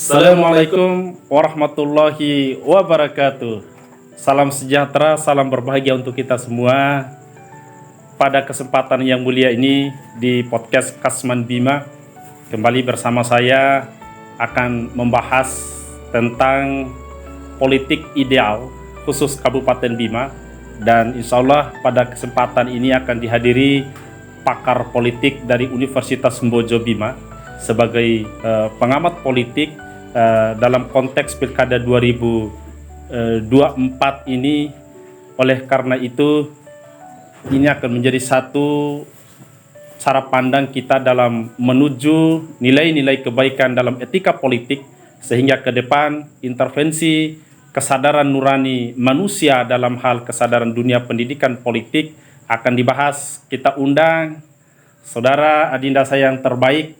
Assalamualaikum warahmatullahi wabarakatuh. Salam sejahtera, salam berbahagia untuk kita semua. Pada kesempatan yang mulia ini di podcast Kasman Bima, kembali bersama saya akan membahas tentang politik ideal khusus Kabupaten Bima. Dan insya Allah pada kesempatan ini akan dihadiri pakar politik dari Universitas Sembojo Bima sebagai pengamat politik dalam konteks Pilkada 2024 ini. Oleh karena itu, ini akan menjadi satu cara pandang kita dalam menuju nilai-nilai kebaikan dalam etika politik, sehingga ke depan intervensi kesadaran nurani manusia dalam hal kesadaran dunia pendidikan politik akan dibahas. Kita undang saudara adinda saya yang terbaik,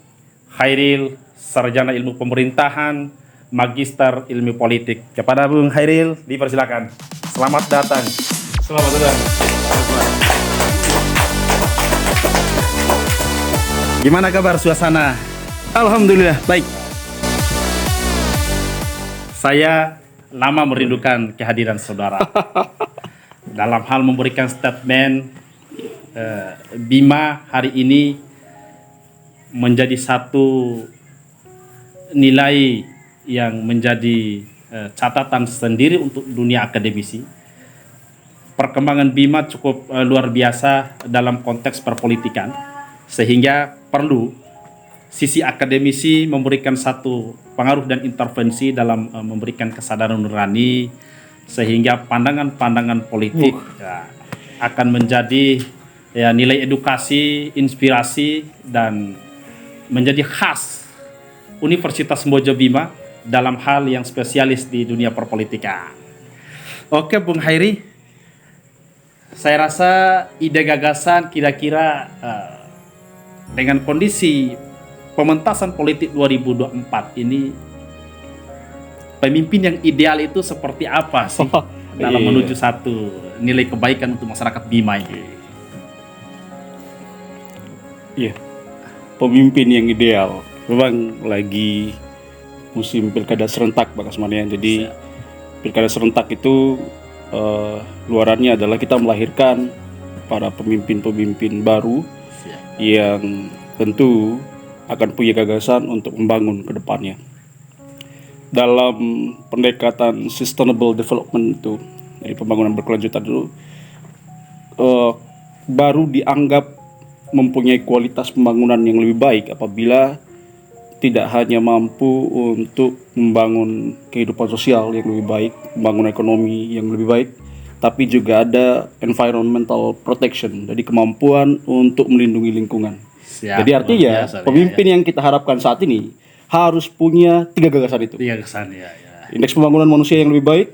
Khairil, sarjana ilmu pemerintahan, magister ilmu politik. Kepada Bung Khairil, dipersilakan. Selamat datang. Selamat datang. Gimana kabar suasana? Alhamdulillah, baik. Saya lama merindukan kehadiran saudara. Dalam hal memberikan statement, Bima hari ini menjadi satu nilai yang menjadi catatan sendiri untuk dunia akademisi. Perkembangan Bima cukup luar biasa dalam konteks perpolitikan, sehingga perlu sisi akademisi memberikan satu pengaruh dan intervensi dalam memberikan kesadaran nurani, sehingga pandangan-pandangan politik akan menjadi nilai edukasi, inspirasi, dan menjadi khas Universitas Sembojo Bima dalam hal yang spesialis di dunia perpolitikan. Oke Bung Khairi, saya rasa ide gagasan kira-kira dengan kondisi pementasan politik 2024 ini, pemimpin yang ideal itu seperti apa sih dalam menuju satu nilai kebaikan untuk masyarakat Bima ini? Iya, pemimpin yang ideal. Memang lagi musim pilkada serentak, Pak Kasmanian. Jadi pilkada serentak itu luarannya adalah kita melahirkan para pemimpin-pemimpin baru yang tentu akan punya gagasan untuk membangun ke depannya. Dalam pendekatan sustainable development itu, dari pembangunan berkelanjutan dulu, baru dianggap mempunyai kualitas pembangunan yang lebih baik apabila tidak hanya mampu untuk membangun kehidupan sosial yang lebih baik, membangun ekonomi yang lebih baik, tapi juga ada environmental protection, jadi kemampuan untuk melindungi lingkungan. Jadi artinya pemimpin yang kita harapkan saat ini harus punya tiga gagasan itu. Indeks pembangunan manusia yang lebih baik,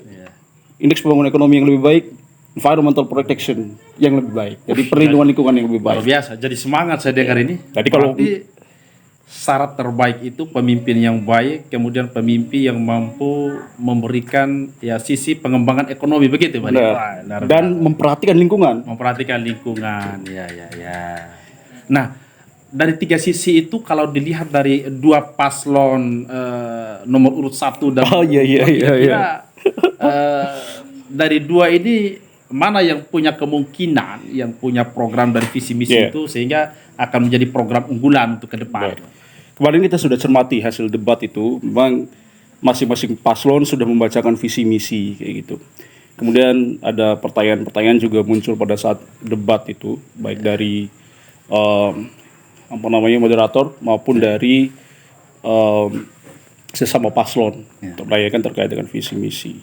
indeks pembangunan ekonomi yang lebih baik, environmental protection yang lebih baik. Jadi perlindungan lingkungan yang lebih baik. Luar biasa. Jadi semangat saya dengar ini. Jadi kalau syarat terbaik itu pemimpin yang baik, kemudian pemimpin yang mampu memberikan sisi pengembangan ekonomi, begitu Pak. Dan memperhatikan lingkungan. Nah, dari tiga sisi itu kalau dilihat dari dua paslon nomor urut 1 dan dari dua ini mana yang punya kemungkinan, yang punya program dari visi misi itu sehingga akan menjadi program unggulan untuk ke depan. Kemarin kita sudah cermati hasil debat itu, memang masing-masing paslon sudah membacakan visi misi kayak gitu. Kemudian ada pertanyaan-pertanyaan juga muncul pada saat debat itu, baik dari moderator maupun dari sesama paslon untuk menanyakan terkait dengan visi misi.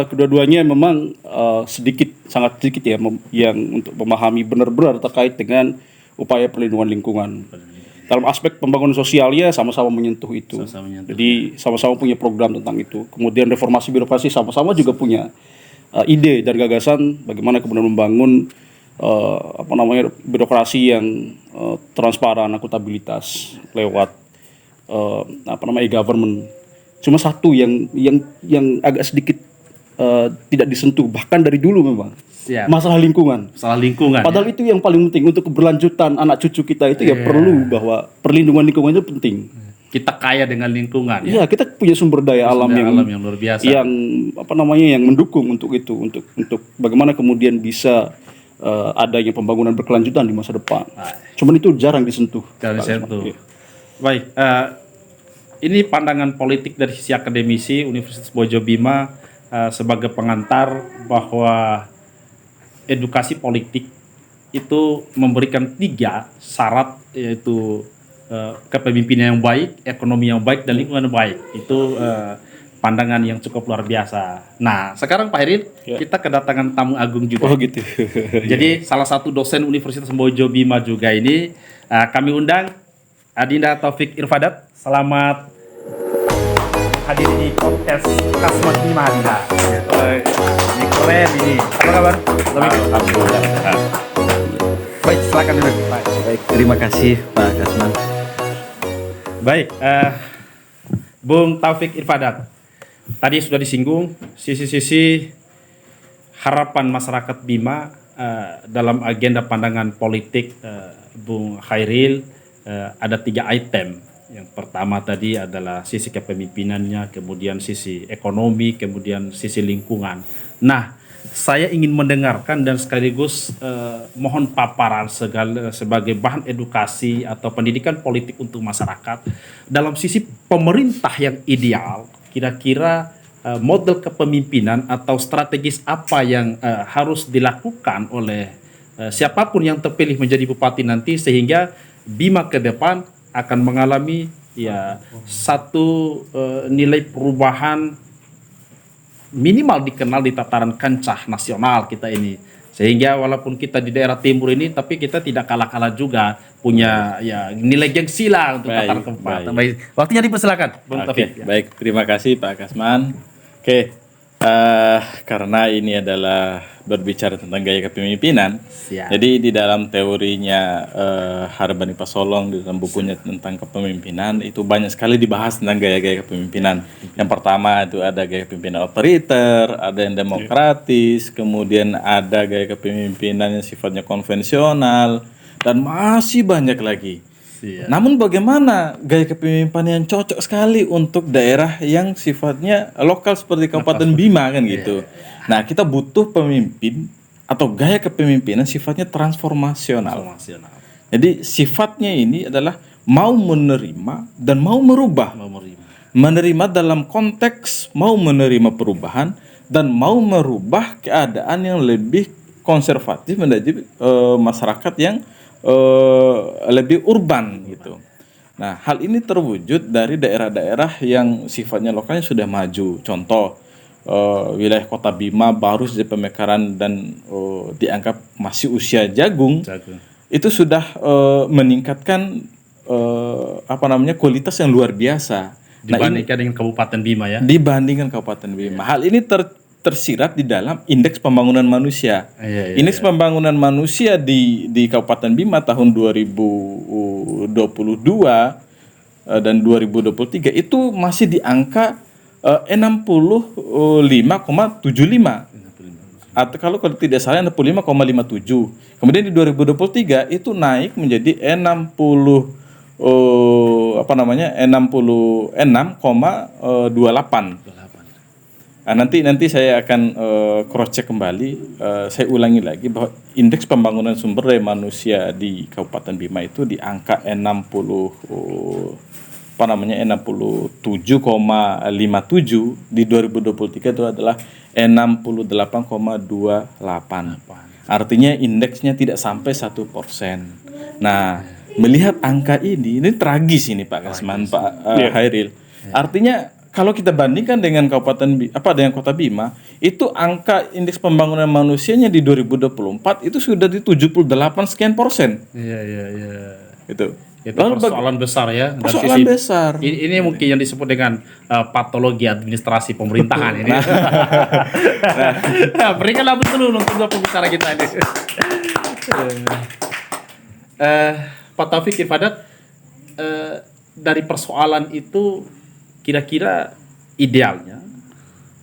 Kedua-duanya memang sangat sedikit yang untuk memahami benar-benar terkait dengan upaya perlindungan lingkungan. Dalam aspek pembangunan sosialnya sama-sama menyentuh itu. Jadi sama-sama punya program tentang itu. Kemudian reformasi birokrasi sama-sama juga punya ide dan gagasan bagaimana kemudian membangun birokrasi yang transparan, akuntabilitas lewat e-government. Cuma satu yang agak sedikit tidak disentuh bahkan dari dulu memang. Masalah lingkungan. Padahal itu yang paling penting untuk keberlanjutan anak cucu kita itu perlu bahwa perlindungan lingkungan itu penting. kita kaya dengan lingkungan ya. Iya, kita punya sumber daya alam Yang luar biasa. yang yang mendukung untuk itu, untuk bagaimana kemudian bisa adanya pembangunan berkelanjutan di masa depan. Cuman itu jarang disentuh. Iya. Baik, ini pandangan politik dari sisi akademisi Universitas Bojobima sebagai pengantar bahwa edukasi politik itu memberikan 3 syarat, yaitu kepemimpinan yang baik, ekonomi yang baik, dan lingkungan yang baik. Itu pandangan yang cukup luar biasa. Nah, sekarang Pak Hairil, kita kedatangan tamu agung juga. Oh gitu. Jadi salah satu dosen Universitas Bojobima juga ini kami undang Adinda Taufik Irfadat. Selamat hadir di podcast Kasman Bima, Adinda. Ini keren ini. Apa kabar? Alhamdulillah. Baik, silakan dulu. Baik, terima kasih Pak Kasman. Baik, Bung Taufik Irfadat. Tadi sudah disinggung sisi-sisi harapan masyarakat Bima dalam agenda pandangan politik Bung Hairil. Ada 3 item. Yang pertama tadi adalah sisi kepemimpinannya, kemudian sisi ekonomi, kemudian sisi lingkungan. Nah, saya ingin mendengarkan dan sekaligus mohon paparan sebagai bahan edukasi atau pendidikan politik untuk masyarakat dalam sisi pemerintah yang ideal. Kira-kira model kepemimpinan atau strategis apa yang harus dilakukan oleh siapapun yang terpilih menjadi bupati nanti, sehingga Bima ke depan akan mengalami satu nilai perubahan minimal dikenal di tataran kancah nasional kita ini, sehingga walaupun kita di daerah timur ini, tapi kita tidak kalah-kalah juga punya nilai gengsi lah untuk tataran kabupaten. Baik, waktunya dipersilakan, Bung Taufik. Baik, terima kasih Pak Kasman. Karena ini adalah berbicara tentang gaya kepemimpinan, jadi di dalam teorinya Harbani Pasolong di dalam bukunya tentang kepemimpinan itu banyak sekali dibahas tentang gaya-gaya kepemimpinan. Yang pertama itu ada gaya kepemimpinan otoriter, ada yang demokratis, kemudian ada gaya kepemimpinan yang sifatnya konvensional, dan masih banyak lagi. Namun bagaimana gaya kepemimpinan yang cocok sekali untuk daerah yang sifatnya lokal seperti Kabupaten Bima kan gitu. Nah, kita butuh pemimpin atau gaya kepemimpinan sifatnya transformasional. Jadi sifatnya ini adalah mau menerima dan mau merubah. Menerima dalam konteks mau menerima perubahan dan mau merubah keadaan yang lebih konservatif menjadi masyarakat yang lebih urban gitu. Nah, hal ini terwujud dari daerah-daerah yang sifatnya lokalnya sudah maju. Contoh, wilayah Kota Bima baru saja pemekaran dan dianggap masih usia jagung. Itu sudah meningkatkan kualitas yang luar biasa dibandingkan dengan Kabupaten Bima ya. Dibandingkan Kabupaten Bima. Hal ini tersirat di dalam indeks pembangunan manusia. Indeks pembangunan manusia di Kabupaten Bima tahun 2022 dan 2023 itu masih di angka 65,75. Atau kalau tidak salah 65,57. Kemudian di 2023 itu naik menjadi 66,28. Nah, nanti saya akan cross check kembali, saya ulangi lagi bahwa indeks pembangunan sumber daya manusia di Kabupaten Bima itu di angka 67,57, di 2023 itu adalah 68,28. Artinya indeksnya tidak sampai 1%. Nah, melihat angka ini tragis ini Pak Kasman, Pak Hairil. Artinya kalau kita bandingkan dengan dengan Kota Bima, itu angka indeks pembangunan manusianya di 2024 itu sudah di 78 sekian %. Iya. Itu persoalan besar ya. Persoalan besar. Ini mungkin yang disebut dengan patologi administrasi pemerintahan ini. Berikanlah betul untuk pembicara kita ini. Pak Taufik Irfadat, dari persoalan itu kira-kira idealnya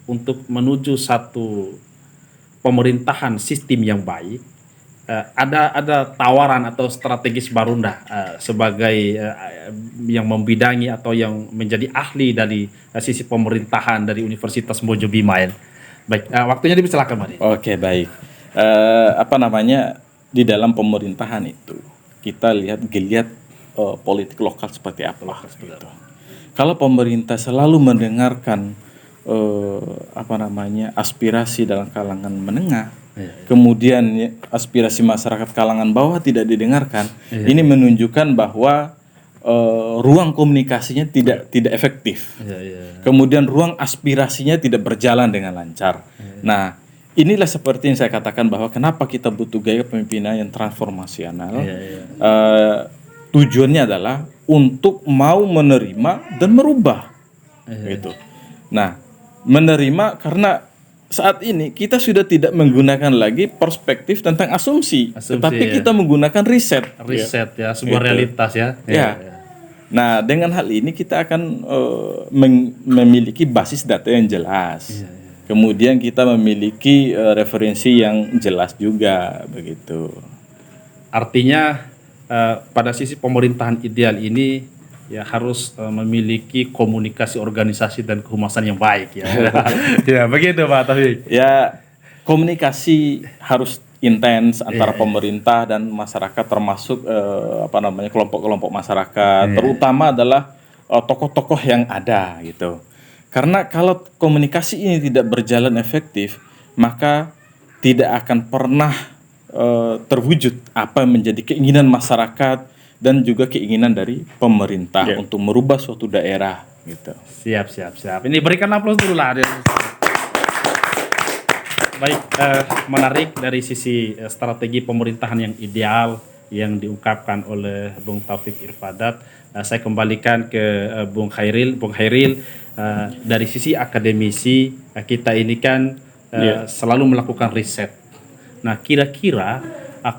untuk menuju satu pemerintahan sistem yang baik, ada tawaran atau strategis baru ndak sebagai yang membidangi atau yang menjadi ahli dari sisi pemerintahan dari Universitas Mojobima ya. Baik, waktunya dipersilakan Mari. Oke, baik. Apa namanya, di dalam pemerintahan itu kita lihat geliat politik lokal seperti apa gitu. Kalau pemerintah selalu mendengarkan apa namanya, aspirasi dalam kalangan menengah, kemudian aspirasi masyarakat kalangan bawah tidak didengarkan, ini menunjukkan bahwa ruang komunikasinya tidak efektif. Kemudian ruang aspirasinya tidak berjalan dengan lancar. Nah, inilah seperti yang saya katakan bahwa kenapa kita butuh gaya kepemimpinan yang transformasional. Tujuannya adalah untuk mau menerima dan merubah, gitu. Nah, menerima karena saat ini kita sudah tidak menggunakan lagi perspektif tentang asumsi, tetapi kita menggunakan riset ya, sebuah realitas ya. Nah, dengan hal ini kita akan memiliki basis data yang jelas. Kemudian kita memiliki referensi yang jelas juga, begitu. Artinya pada sisi pemerintahan ideal ini ya harus memiliki komunikasi organisasi dan kehumasan yang baik ya. Ya, begitu Pak Taufik. Ya, komunikasi harus intens antara pemerintah dan masyarakat, termasuk apa namanya, kelompok-kelompok masyarakat, terutama adalah tokoh-tokoh yang ada gitu. Karena kalau komunikasi ini tidak berjalan efektif, maka tidak akan pernah terwujud apa yang menjadi keinginan masyarakat dan juga keinginan dari pemerintah untuk merubah suatu daerah gitu. Siap. Ini berikan aplaus dulu lah. Baik, menarik dari sisi strategi pemerintahan yang ideal yang diungkapkan oleh Bung Taufik Irfadat. Saya kembalikan ke Bung Khairil. Dari sisi akademisi, kita ini kan selalu melakukan riset. Nah, kira-kira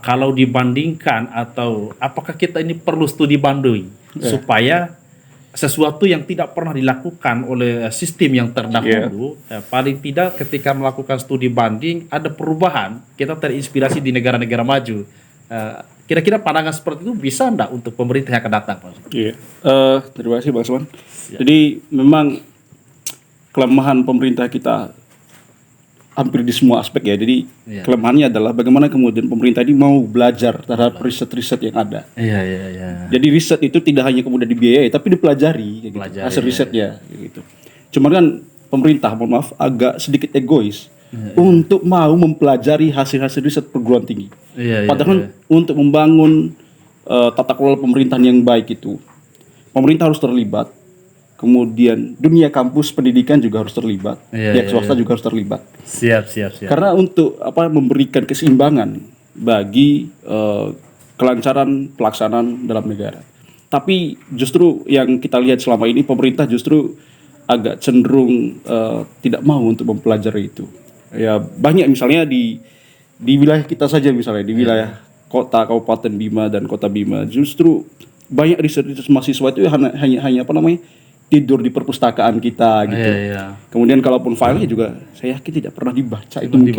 kalau dibandingkan atau apakah kita ini perlu studi banding supaya sesuatu yang tidak pernah dilakukan oleh sistem yang terdahulu, paling tidak ketika melakukan studi banding ada perubahan, kita terinspirasi di negara-negara maju. Kira-kira pandangan seperti itu bisa enggak untuk pemerintah yang akan datang, Pak? Terima kasih Bang Asman. Jadi memang kelemahan pemerintah kita hampir di semua aspek ya. Jadi kelemahannya adalah bagaimana kemudian pemerintah ini mau belajar terhadap riset-riset yang ada. Jadi riset itu tidak hanya kemudian dibiayai, tapi dipelajari, gitu, hasil risetnya. Gitu. Cuman kan pemerintah, mohon maaf, agak sedikit egois untuk mau mempelajari hasil-hasil riset perguruan tinggi. Padahal untuk membangun tata kelola pemerintahan yang baik itu, pemerintah harus terlibat. Kemudian dunia kampus pendidikan juga harus terlibat, pihak swasta juga harus terlibat. Siap. Karena untuk memberikan keseimbangan bagi kelancaran pelaksanaan dalam negara. Tapi justru yang kita lihat selama ini pemerintah justru agak cenderung tidak mau untuk mempelajari itu. Ya banyak misalnya di wilayah kita saja, misalnya di wilayah kota Kabupaten Bima dan Kota Bima, justru banyak riset mahasiswa itu hanya tidur di perpustakaan kita gitu. Kemudian kalaupun filenya juga saya yakin tidak pernah dibaca itu mungkin.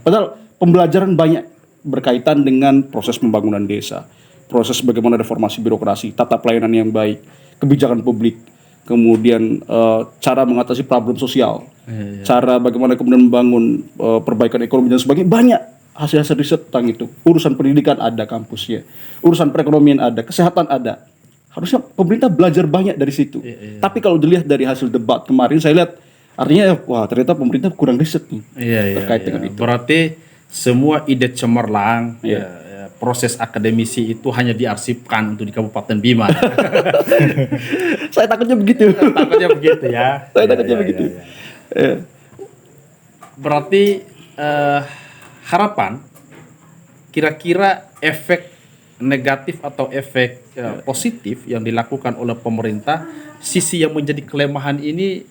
Padahal pembelajaran banyak berkaitan dengan proses pembangunan desa, proses bagaimana reformasi birokrasi, tata pelayanan yang baik, kebijakan publik, kemudian cara mengatasi problem sosial, cara bagaimana kemudian membangun perbaikan ekonomi dan sebagainya. Banyak hasil-hasil riset tentang itu. Urusan pendidikan ada kampusnya, urusan perekonomian ada, kesehatan ada. Harusnya pemerintah belajar banyak dari situ. Tapi kalau dilihat dari hasil debat kemarin, saya lihat artinya wah ternyata pemerintah kurang riset nih terkait dengan itu. Berarti semua ide cemerlang, proses akademisi itu hanya diarsipkan untuk di Kabupaten Bima. Saya takutnya begitu. Takutnya begitu ya. Saya takutnya begitu. Berarti harapan kira-kira efek negatif atau efek positif yang dilakukan oleh pemerintah, sisi yang menjadi kelemahan ini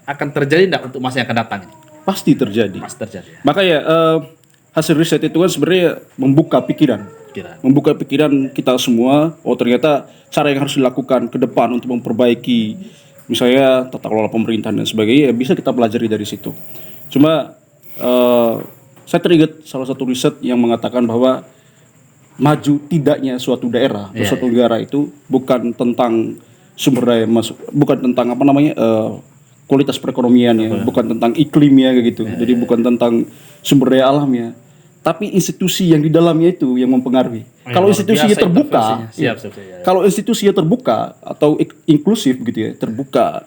akan terjadi tidak untuk masa yang akan datang? Pasti terjadi. Makanya hasil riset itu kan sebenarnya membuka pikiran kita semua. Oh ternyata cara yang harus dilakukan ke depan untuk memperbaiki misalnya tata kelola pemerintahan dan sebagainya, ya bisa kita pelajari dari situ. Cuma saya teringat salah satu riset yang mengatakan bahwa maju tidaknya suatu daerah atau suatu negara itu bukan tentang sumber daya masuk, bukan tentang kualitas perekonomiannya, bukan tentang iklimnya kayak gitu. Jadi bukan tentang sumber daya alamnya, tapi institusi yang di dalamnya itu yang mempengaruhi. Kalau institusinya terbuka, kalau institusinya terbuka atau inklusif gitu ya, terbuka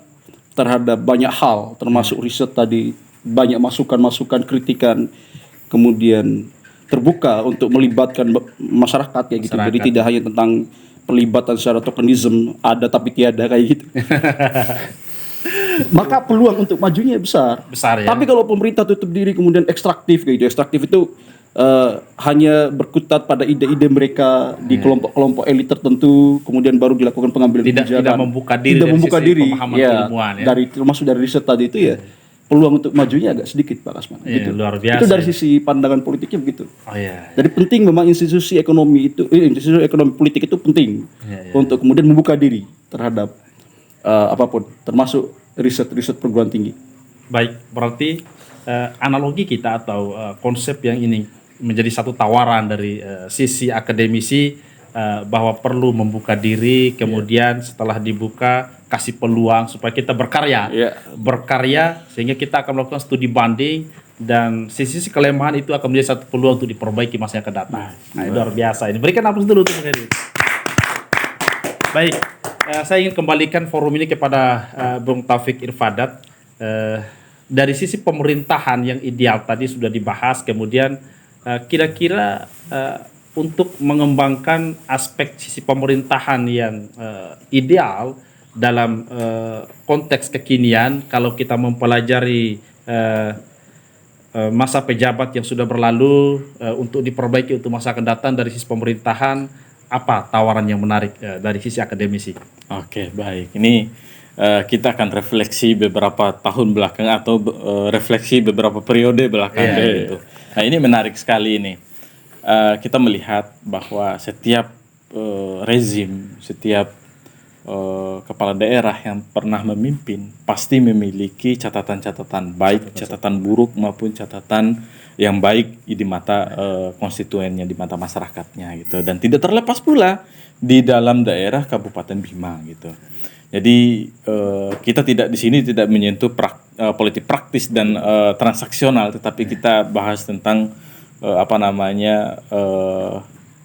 terhadap banyak hal, termasuk riset tadi, banyak masukan-masukan, kritikan, kemudian terbuka untuk melibatkan masyarakat kayak gitu. Jadi tidak hanya tentang pelibatan secara tokenisme, ada tapi tiada kayak gitu. Maka peluang untuk majunya besar. Besar ya. Tapi kalau pemerintah tutup diri kemudian ekstraktif kayak gitu, ekstraktif itu hanya berkutat pada ide-ide mereka di kelompok-kelompok elit tertentu, kemudian baru dilakukan pengambilan kebijakan. Tidak membuka diri, tidak membuka diri, pemahaman ya, keilmuan ya. Termasuk dari riset tadi itu ya, peluang untuk majunya agak sedikit Pak Kasman. Gitu. Luar biasa. Itu dari sisi pandangan politiknya begitu. Oh iya. Jadi penting memang institusi ekonomi politik itu penting untuk kemudian membuka diri terhadap apapun, termasuk riset-riset perguruan tinggi. Baik, berarti analogi kita atau konsep yang ini menjadi satu tawaran dari sisi akademisi bahwa perlu membuka diri, kemudian setelah dibuka kasih peluang supaya kita berkarya, berkarya sehingga kita akan melakukan studi banding dan sisi kelemahan itu akan menjadi satu peluang untuk diperbaiki masa yang akan datang. Nah, luar biasa ini. Berikan aplaus dulu untuk ini. Baik, saya ingin kembalikan forum ini kepada Bung Taufik Irfadat. Dari sisi pemerintahan yang ideal tadi sudah dibahas, kemudian kira-kira untuk mengembangkan aspek sisi pemerintahan yang ideal dalam konteks kekinian, kalau kita mempelajari masa pejabat yang sudah berlalu untuk diperbaiki untuk masa akan datang dari sisi pemerintahan, apa tawaran yang menarik dari sisi akademisi? Oke, baik. Ini kita akan refleksi beberapa tahun belakang atau refleksi beberapa periode belakang gitu. Nah, ini menarik sekali ini. Kita melihat bahwa setiap rezim, setiap kepala daerah yang pernah memimpin pasti memiliki catatan-catatan baik, catatan buruk maupun catatan yang baik di mata konstituennya, di mata masyarakatnya gitu. Dan tidak terlepas pula di dalam daerah Kabupaten Bima gitu. Jadi kita tidak di sini tidak menyentuh politik praktis dan transaksional, tetapi kita bahas tentang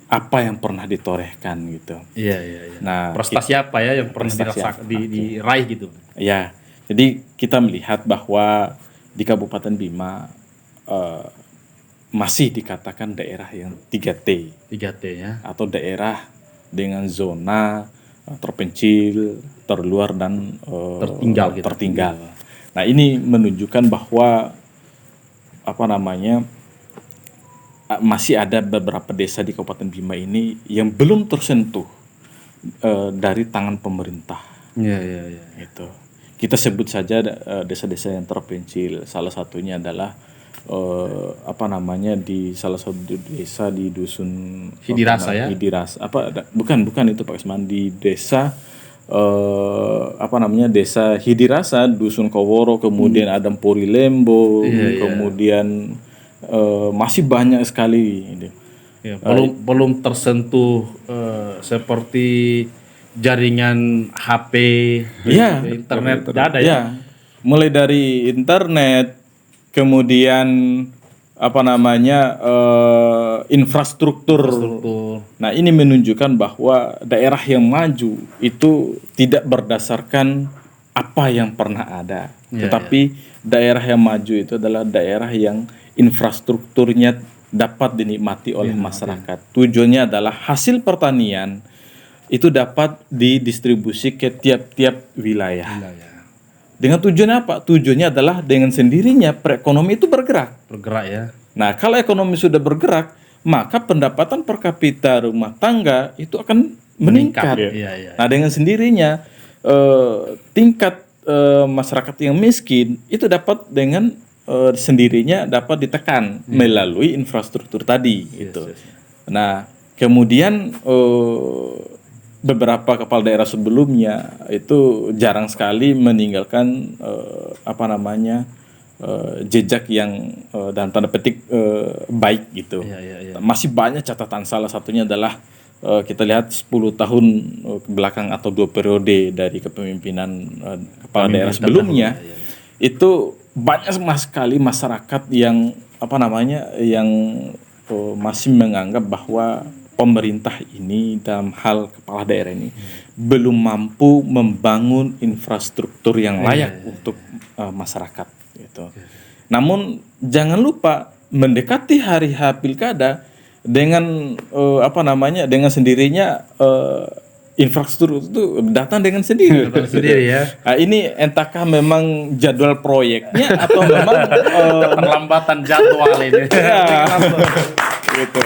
apa yang pernah ditorehkan gitu. Iya. Nah, prestasi apa ya yang pernah diraih gitu. Ya, jadi kita melihat bahwa di Kabupaten Bima masih dikatakan daerah yang 3T. 3T ya. Atau daerah dengan zona terpencil, terluar dan tertinggal. Nah, ini menunjukkan bahwa masih ada beberapa desa di Kabupaten Bima ini yang belum tersentuh dari tangan pemerintah. Iya. Itu. Kita sebut saja desa-desa yang terpencil. Salah satunya adalah di salah satu desa di dusun Hidirasa ya. Hidirasa. Bukan itu Pak Isman, di desa desa Hidirasa, dusun Koworo, kemudian ada Puri Lembo, kemudian masih banyak sekali. Ya, belum tersentuh seperti jaringan HP, internet ada ya. Mulai dari internet, kemudian infrastruktur. Nah, ini menunjukkan bahwa daerah yang maju itu tidak berdasarkan apa yang pernah ada, tetapi daerah yang maju itu adalah daerah yang infrastrukturnya dapat dinikmati oleh masyarakat. Tujuannya adalah hasil pertanian itu dapat didistribusi ke tiap-tiap wilayah. Dengan tujuan apa? Tujuannya adalah dengan sendirinya perekonomian itu bergerak ya. Nah, kalau ekonomi sudah bergerak, maka pendapatan per kapita rumah tangga itu akan meningkat. Nah, dengan sendirinya tingkat masyarakat yang miskin itu dapat dengan sendirinya dapat ditekan melalui infrastruktur tadi gitu. Nah, kemudian beberapa kepala daerah sebelumnya itu jarang sekali meninggalkan jejak yang dalam tanda petik baik gitu. Masih banyak catatan, salah satunya adalah kita lihat 10 tahun ke belakang atau 2 periode dari kepemimpinan kepala daerah sebelumnya, itu banyak sekali masyarakat yang yang masih menganggap bahwa pemerintah ini dalam hal kepala daerah ini belum mampu membangun infrastruktur yang layak untuk masyarakat gitu. Namun jangan lupa mendekati hari H pilkada dengan dengan sendirinya infrastruktur itu datang dengan sendiri. Nah, ini entahkah memang jadwal proyeknya atau memang Keterlambatan jadwal ini. gitu.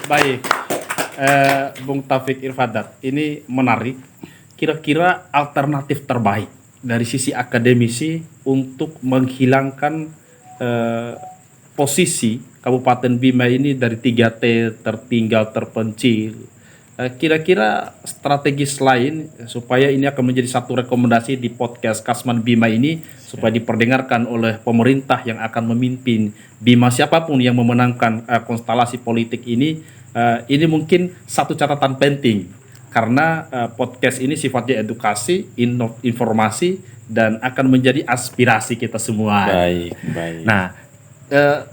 Baik, Bung Taufik Irfadat, ini menarik. Kira-kira alternatif terbaik dari sisi akademisi untuk menghilangkan posisi Kabupaten Bima ini dari 3T, tertinggal, terpencil. Kira-kira strategis lain supaya ini akan menjadi satu rekomendasi di podcast Kasman Bima ini supaya diperdengarkan oleh pemerintah yang akan memimpin Bima, siapapun yang memenangkan konstelasi politik ini mungkin satu catatan penting karena podcast ini sifatnya edukasi, informasi, dan akan menjadi aspirasi kita semua. Baik. Nah,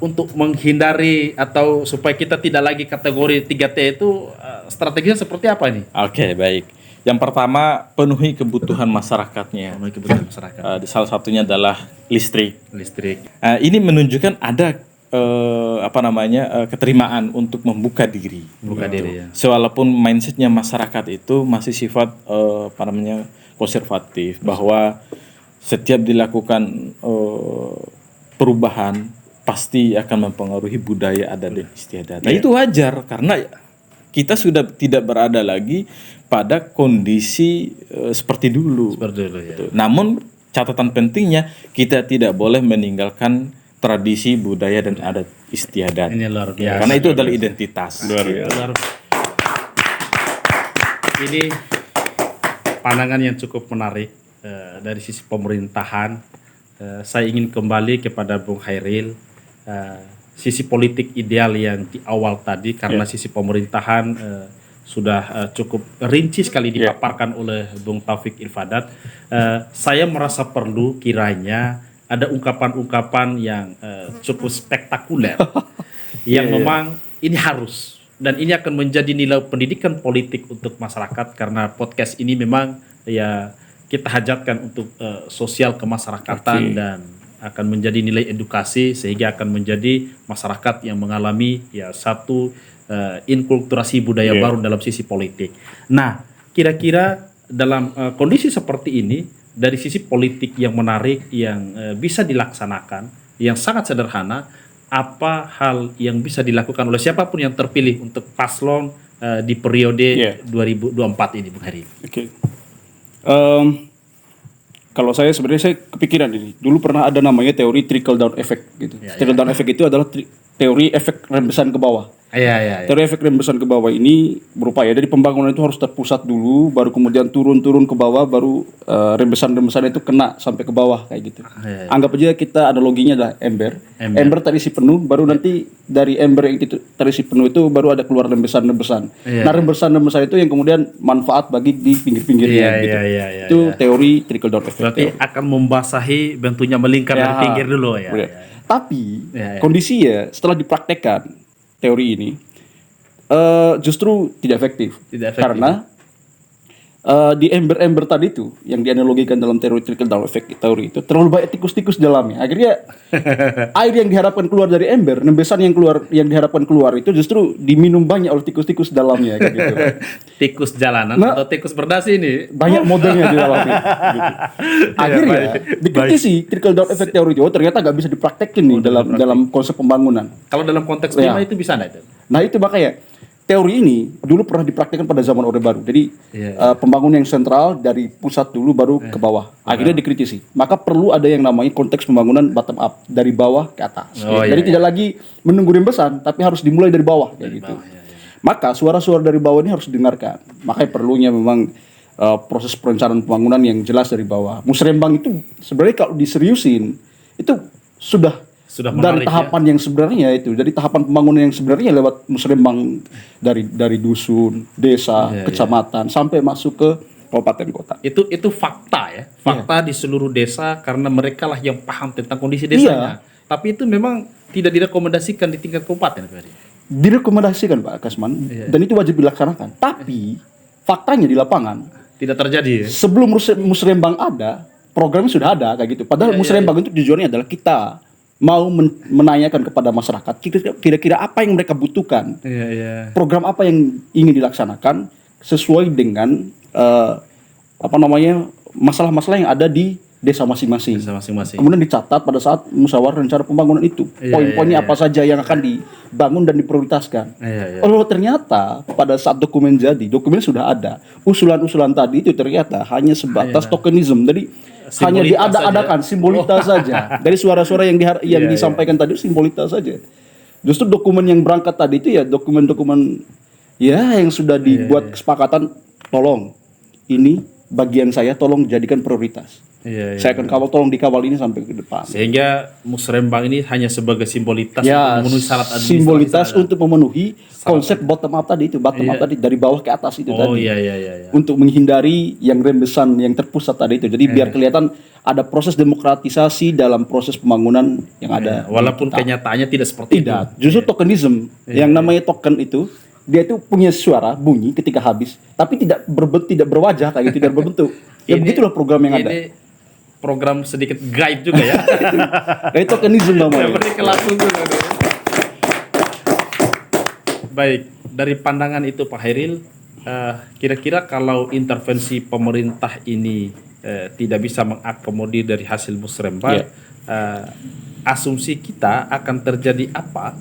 untuk menghindari atau supaya kita tidak lagi kategori 3T itu strateginya seperti apa ini? Oke, baik. Yang pertama, penuhi kebutuhan masyarakatnya. Salah satunya adalah listrik. Ini menunjukkan ada keterimaan untuk membuka diri. Walaupun mindsetnya masyarakat itu masih sifat konservatif, bahwa setiap dilakukan perubahan pasti akan mempengaruhi budaya adat dan istiadat. Nah, itu wajar karena kita sudah tidak berada lagi pada kondisi seperti dulu. Namun catatan pentingnya kita tidak boleh meninggalkan tradisi, budaya, dan adat istiadat. Ini luar biasa. Karena itu adalah identitas. Ini pandangan yang cukup menarik dari sisi pemerintahan. Saya ingin kembali kepada Bung Hairil. Sisi politik ideal yang di awal tadi, karena sisi pemerintahan sudah cukup rinci sekali dipaparkan oleh Bung Taufik Irfadat. Saya merasa perlu kiranya ada ungkapan-ungkapan yang cukup spektakuler yang memang ini harus, dan ini akan menjadi nilai pendidikan politik untuk masyarakat, karena podcast ini memang ya kita hajatkan untuk sosial kemasyarakatan dan akan menjadi nilai edukasi sehingga akan menjadi masyarakat yang mengalami satu inkulturasi budaya baru dalam sisi politik. Nah, kira-kira dalam kondisi seperti ini, dari sisi politik yang menarik yang bisa dilaksanakan, yang sangat sederhana, apa hal yang bisa dilakukan oleh siapapun yang terpilih untuk paslon di periode 2024 ini, Bung Heri? Kalau saya sebenarnya kepikiran ini. Dulu pernah ada namanya teori trickle down effect gitu. Trickle down effect itu adalah teori efek rembesan ke bawah. Teori efek rembesan ke bawah ini berupaya dari pembangunan itu harus terpusat dulu, baru kemudian turun ke bawah, baru rembesan-rembesan itu kena sampai ke bawah kayak gitu. Anggap aja kita analoginya adalah ember. Ember terisi penuh, baru nanti dari ember yang terisi penuh itu baru ada keluar rembesan-rembesan. Nah, rembesan-rembesan itu yang kemudian manfaat bagi di pinggir-pinggirnya gitu. Itu teori trickle down effect. Berarti akan membasahi, bentuknya melingkar dari pinggir dulu ya. Tapi kondisinya setelah dipraktekkan teori ini justru tidak efektif. Karena di ember-ember tadi itu yang dianalogikan dalam teori trickle down effect teori itu terlalu banyak tikus-tikus di dalamnya. Akhirnya air yang diharapkan keluar dari ember, rembesan yang diharapkan keluar itu justru diminum banyak oleh tikus-tikus dalamnya kayak gitu. Tikus jalanan atau tikus berdasi ini banyak modelnya di dalamnya. Gitu. Akhirnya dikritisi trickle down effect teori itu ternyata nggak bisa dipraktekin nih dalam konsep pembangunan. Kalau dalam konteks Bima itu bisa nggak itu? Nah itu makanya teori ini dulu pernah dipraktikkan pada zaman Orde Baru. Jadi pembangunan yang sentral dari pusat dulu baru ke bawah. Akhirnya dikritisi. Maka perlu ada yang namanya konteks pembangunan bottom up, dari bawah ke atas. Jadi tidak lagi menunggu rembesan, tapi harus dimulai dari bawah kayak gitu. Maka suara-suara dari bawah ini harus didengarkan. Makanya perlunya memang proses perencanaan pembangunan yang jelas dari bawah. Musrembang itu sebenarnya kalau diseriusin itu sudah dari menarik, tahapan yang sebenarnya itu, dari tahapan pembangunan yang sebenarnya lewat musrembang dari dusun, desa, kecamatan sampai masuk ke kabupaten kota. Itu fakta ya, fakta di seluruh desa karena mereka lah yang paham tentang kondisi desanya. Tapi itu memang tidak direkomendasikan di tingkat kabupaten, Pak Heri. Direkomendasikan Pak Kasman dan itu wajib dilaksanakan. Tapi faktanya di lapangan tidak terjadi ya. Sebelum musrembang ada, programnya sudah ada kayak gitu. Padahal musrembang itu tujuannya adalah kita mau menanyakan kepada masyarakat kira-kira apa yang mereka butuhkan, program apa yang ingin dilaksanakan sesuai dengan masalah-masalah yang ada di desa masing-masing. Kemudian dicatat pada saat musyawarah rencana pembangunan itu poin-poinnya apa saja yang akan dibangun dan diprioritaskan. Oh ternyata pada saat dokumen sudah ada, usulan-usulan tadi itu ternyata hanya sebatas tokenisme. Jadi hanya diada-adakan simbolita saja. Dari suara-suara yang disampaikan tadi simbolita saja. Justru dokumen yang berangkat tadi itu ya dokumen-dokumen yang sudah dibuat kesepakatan, tolong ini bagian saya tolong jadikan prioritas. Saya akan kawal, tolong dikawal ini sampai ke depan. Sehingga musrembang ini hanya sebagai simbolitas untuk memenuhi syarat administrasi. Simbolitas untuk memenuhi konsep bottom up tadi itu, dari bawah ke atas itu tadi. Untuk menghindari yang rembesan yang terpusat tadi itu. Jadi biar kelihatan ada proses demokratisasi dalam proses pembangunan yang ada. Walaupun kenyataannya tidak seperti itu. Justru tokenisme. Yang namanya token itu dia itu punya suara bunyi ketika habis, tapi tidak berwajah kayak gitu, tidak berbentuk. Ya begitulah program yang ada. Program sedikit gaib juga ya. Itu tokenisme namanya. Baik, dari pandangan itu Pak Hairil, kira-kira kalau intervensi pemerintah ini tidak bisa mengakomodir dari hasil musrembang, asumsi kita akan terjadi apa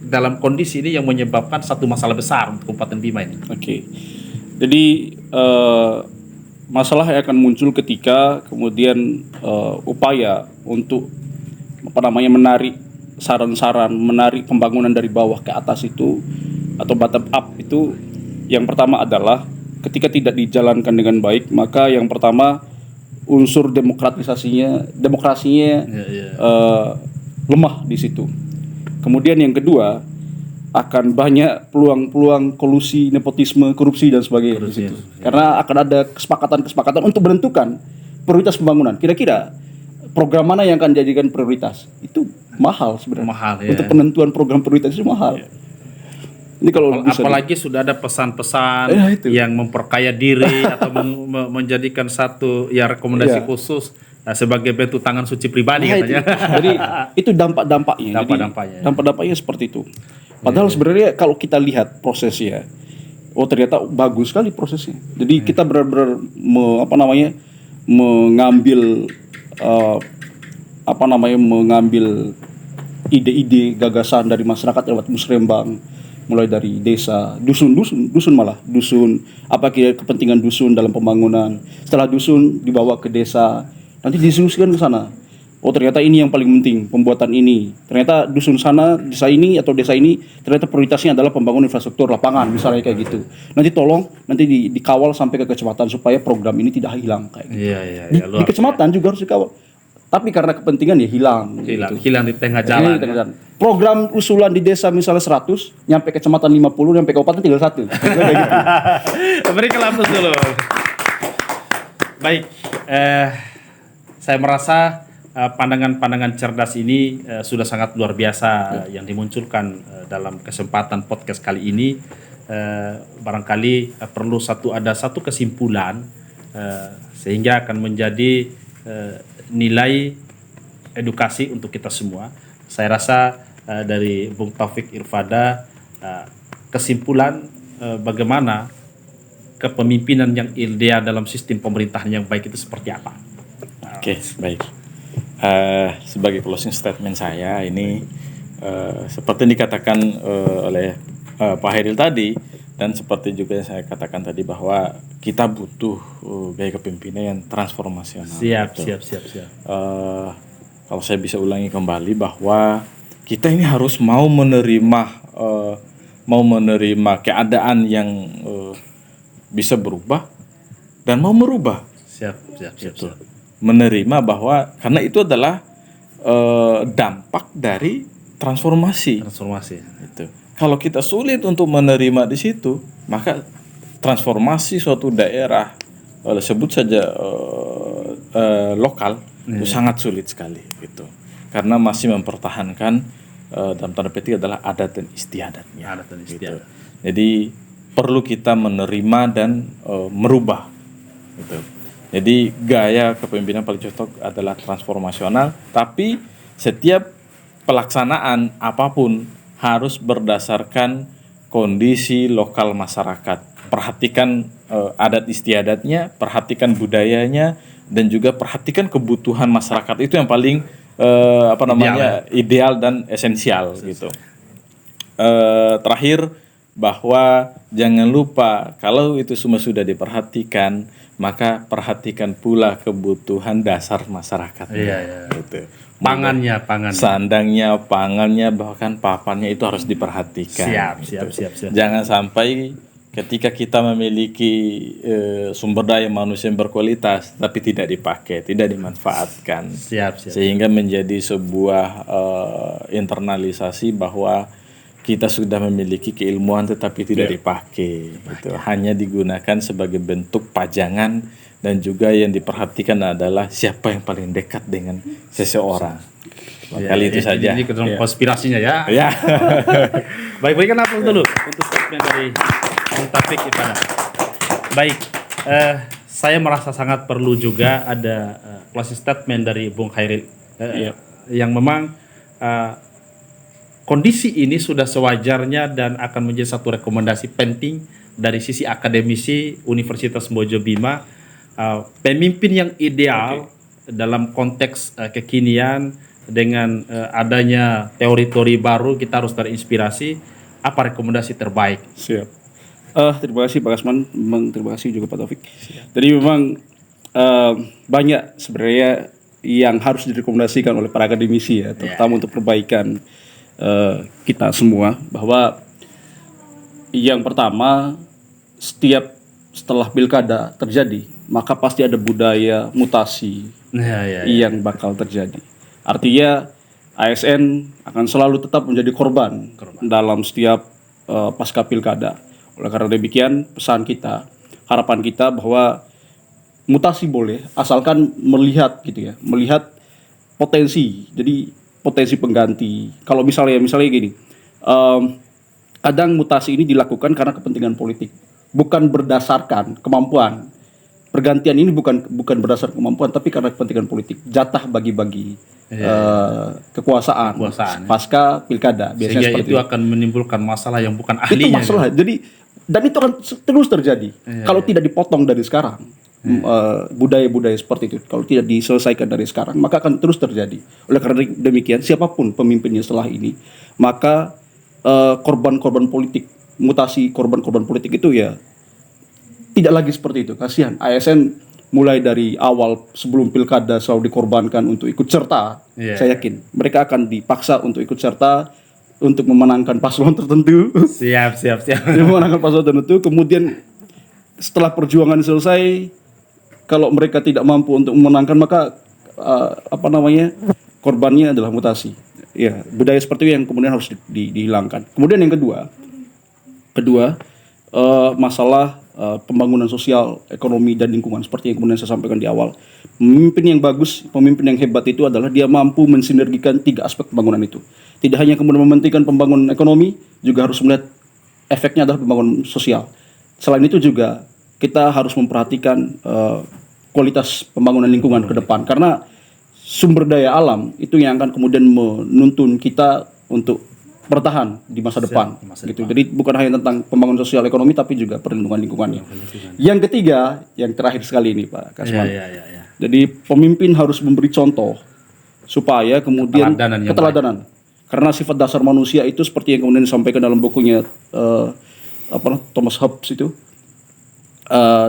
dalam kondisi ini yang menyebabkan satu masalah besar untuk Kabupaten Bima ini? Jadi masalah yang akan muncul ketika kemudian upaya untuk menarik saran-saran, menarik pembangunan dari bawah ke atas itu atau bottom up itu, yang pertama adalah ketika tidak dijalankan dengan baik, maka yang pertama unsur demokrasinya lemah di situ. Kemudian yang kedua akan banyak peluang-peluang kolusi, nepotisme, korupsi dan sebagainya di situ. Karena akan ada kesepakatan untuk menentukan prioritas pembangunan. Kira-kira program mana yang akan dijadikan prioritas? Itu mahal sebenarnya. Untuk penentuan program prioritas itu mahal. Ini kalau apalagi sudah ada pesan-pesan yang memperkaya diri atau menjadikan satu rekomendasi khusus sebagai bentuk tangan suci pribadi katanya. Jadi itu dampak-dampaknya. Dampak-dampaknya seperti itu. Padahal sebenarnya kalau kita lihat prosesnya, ternyata bagus sekali prosesnya. Jadi kita benar-benar mengambil ide-ide, gagasan dari masyarakat lewat musrembang, mulai dari desa, dusun, apa kira kepentingan dusun dalam pembangunan. Setelah dusun dibawa ke desa, nanti diskusikan ke sana. Ternyata ini yang paling penting, pembuatan ini. Ternyata dusun sana, desa ini ternyata prioritasnya adalah pembangunan infrastruktur lapangan misalnya kayak gitu. Nanti tolong dikawal sampai ke kecamatan supaya program ini tidak hilang kayak gitu. Di kecamatan juga harus dikawal. Tapi karena kepentingan hilang di tengah jalan. Program usulan di desa misalnya 100, nyampe kecamatan 50, nyampe kabupaten tinggal 1. Berikan aplaus dulu. Baik, saya merasa pandangan-pandangan cerdas ini sudah sangat luar biasa yang dimunculkan dalam kesempatan podcast kali ini. Barangkali perlu ada satu kesimpulan sehingga akan menjadi nilai edukasi untuk kita semua. Saya rasa dari Bung Taufik Irfada, kesimpulan bagaimana kepemimpinan yang ideal dalam sistem pemerintahan yang baik itu seperti apa? Oke, baik. Sebagai closing statement saya ini seperti yang dikatakan oleh Pak Hairil tadi, dan seperti juga yang saya katakan tadi bahwa kita butuh gaya kepemimpinan yang transformasional. Siap. Kalau saya bisa ulangi kembali bahwa kita ini harus mau menerima keadaan yang bisa berubah dan mau merubah. Siap. menerima bahwa karena itu adalah dampak dari transformasi. Itu. Kalau kita sulit untuk menerima di situ, maka transformasi suatu daerah, sebut saja lokal, itu sangat sulit sekali gitu. Karena masih mempertahankan dalam tanda petik adalah adat dan istiadatnya. Gitu. Jadi perlu kita menerima dan merubah. Gitu. Jadi gaya kepemimpinan paling cocok adalah transformasional, tapi setiap pelaksanaan apapun harus berdasarkan kondisi lokal masyarakat. Perhatikan adat istiadatnya, perhatikan budayanya, dan juga perhatikan kebutuhan masyarakat. Itu yang paling ideal dan esensial gitu. Terakhir, bahwa jangan lupa kalau itu semua sudah diperhatikan, maka perhatikan pula kebutuhan dasar masyarakat. Gitu. Pangannya. Sandangnya, pangannya, bahkan papannya itu harus diperhatikan. Siap. Jangan sampai ketika kita memiliki sumber daya manusia yang berkualitas tapi tidak dipakai, tidak dimanfaatkan. Sehingga menjadi sebuah internalisasi bahwa kita sudah memiliki keilmuan tetapi tidak dipakai. Gitu. Hanya digunakan sebagai bentuk pajangan, dan juga yang diperhatikan adalah siapa yang paling dekat dengan seseorang. Kali itu saja. Ini konspirasinya ya. Baik, kan apa dulu untuk statement dari Bung Taufik Ibadah. Baik, saya merasa sangat perlu juga ada closing statement dari Bung Khairil yang memang kondisi ini sudah sewajarnya dan akan menjadi satu rekomendasi penting dari sisi akademisi Universitas Mbojo Bima, pemimpin yang ideal dalam konteks kekinian dengan adanya teori-teori baru. Kita harus terinspirasi. Apa rekomendasi terbaik? Siap. Terima kasih Pak Kasman, terima kasih juga Pak Taufik. Jadi memang banyak sebenarnya yang harus direkomendasikan oleh para akademisi ya, terutama untuk perbaikan kita semua, bahwa yang pertama, setelah pilkada terjadi, maka pasti ada budaya mutasi yang bakal terjadi. Artinya ASN akan selalu tetap menjadi korban dalam setiap pasca pilkada. Oleh karena demikian, pesan kita, harapan kita bahwa mutasi boleh asalkan melihat potensi. Jadi potensi pengganti. Kalau misalnya gini, kadang mutasi ini dilakukan karena kepentingan politik, bukan berdasarkan kemampuan. Pergantian ini bukan berdasarkan kemampuan, tapi karena kepentingan politik, jatah bagi-bagi kekuasaan pasca pilkada. Biasanya sehingga seperti itu akan menimbulkan masalah yang bukan ahlinya. Itu masalah. Jadi, dan itu akan terus terjadi kalau tidak dipotong dari sekarang. Budaya-budaya seperti itu kalau tidak diselesaikan dari sekarang, maka akan terus terjadi. Oleh karena demikian, siapapun pemimpinnya setelah ini, maka korban-korban politik, mutasi korban-korban politik itu ya tidak lagi seperti itu. Kasihan ASN mulai dari awal sebelum pilkada selalu dikorbankan untuk ikut serta. Saya yakin mereka akan dipaksa untuk ikut serta untuk memenangkan paslon tertentu. Siap. Memenangkan paslon tertentu, kemudian setelah perjuangan selesai, kalau mereka tidak mampu untuk memenangkan, maka korbannya adalah mutasi. Ya, budaya seperti itu yang kemudian harus dihilangkan. Kemudian yang kedua, masalah pembangunan sosial, ekonomi dan lingkungan seperti yang kemudian saya sampaikan di awal. Pemimpin yang bagus, pemimpin yang hebat itu adalah dia mampu mensinergikan 3 aspek pembangunan itu. Tidak hanya kemudian mementingkan pembangunan ekonomi, juga harus melihat efeknya adalah pembangunan sosial. Selain itu juga kita harus memperhatikan kualitas pembangunan lingkungan ke depan, karena sumber daya alam itu yang akan kemudian menuntun kita untuk bertahan di masa depan. Gitu. Jadi bukan hanya tentang pembangunan sosial ekonomi, tapi juga perlindungan lingkungannya. Yang ketiga, yang terakhir sekali ini Pak Kasman. Jadi pemimpin harus memberi contoh supaya kemudian keteladanan. Karena sifat dasar manusia itu seperti yang kemudian disampaikan dalam bukunya Thomas Hobbes itu,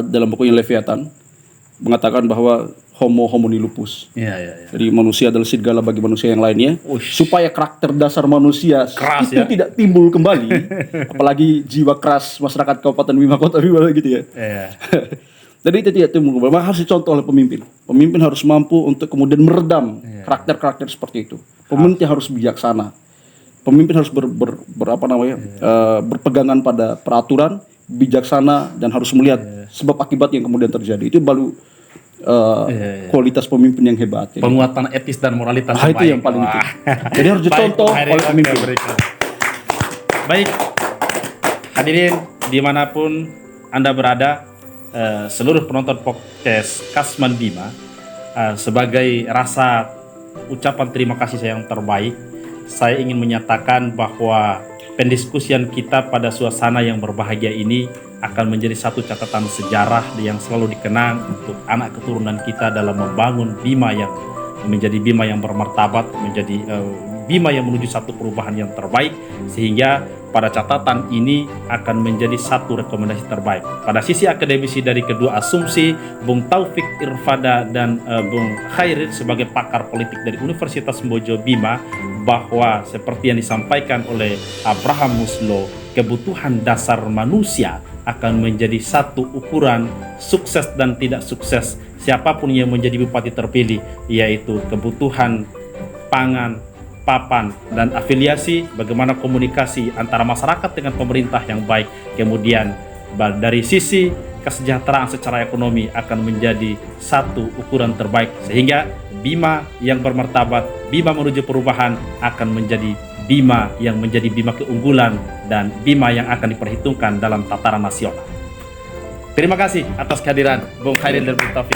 dalam bukunya Leviathan, mengatakan bahwa homo homini lupus. Jadi manusia adalah serigala bagi manusia yang lainnya. Supaya karakter dasar manusia keras, itu tidak timbul kembali, apalagi jiwa keras masyarakat Kabupaten Bima Kota Bima gitu ya. Jadi itu tidak timbul, memang harus dicontoh oleh pemimpin. Pemimpin harus mampu untuk kemudian meredam karakter-karakter seperti itu. Pemimpin harus bijaksana. Pemimpin harus berpegangan pada peraturan, bijaksana, dan harus melihat sebab akibat yang kemudian terjadi. Itu baru kualitas pemimpin yang hebat. Penguatan etis dan moralitas itu yang paling penting. Jadi harus dicontoh oleh pemimpin. Baik, hadirin dimanapun Anda berada, seluruh penonton podcast Kasman Bima, sebagai rasa ucapan terima kasih saya yang terbaik, saya ingin menyatakan bahwa pendiskusian kita pada suasana yang berbahagia ini akan menjadi satu catatan sejarah yang selalu dikenang untuk anak keturunan kita dalam membangun Bima yang menjadi Bima yang bermartabat, menjadi Bima yang menuju satu perubahan yang terbaik, sehingga pada catatan ini akan menjadi satu rekomendasi terbaik. Pada sisi akademisi dari kedua asumsi, Bung Taufik Irfada dan Bung Khairil sebagai pakar politik dari Universitas Mbojo Bima, bahwa seperti yang disampaikan oleh Abraham Maslow, kebutuhan dasar manusia akan menjadi satu ukuran sukses dan tidak sukses siapapun yang menjadi bupati terpilih, yaitu kebutuhan pangan, papan, dan afiliasi, bagaimana komunikasi antara masyarakat dengan pemerintah yang baik. Kemudian dari sisi kesejahteraan secara ekonomi akan menjadi satu ukuran terbaik, sehingga Bima yang bermartabat, Bima menuju perubahan akan menjadi Bima yang menjadi Bima keunggulan dan Bima yang akan diperhitungkan dalam tataran nasional. Terima kasih atas kehadiran Bung Khairil dan Bung Taufik.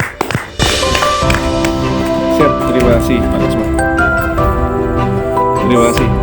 Siap, terima kasih Pak Kasman. Terima kasih.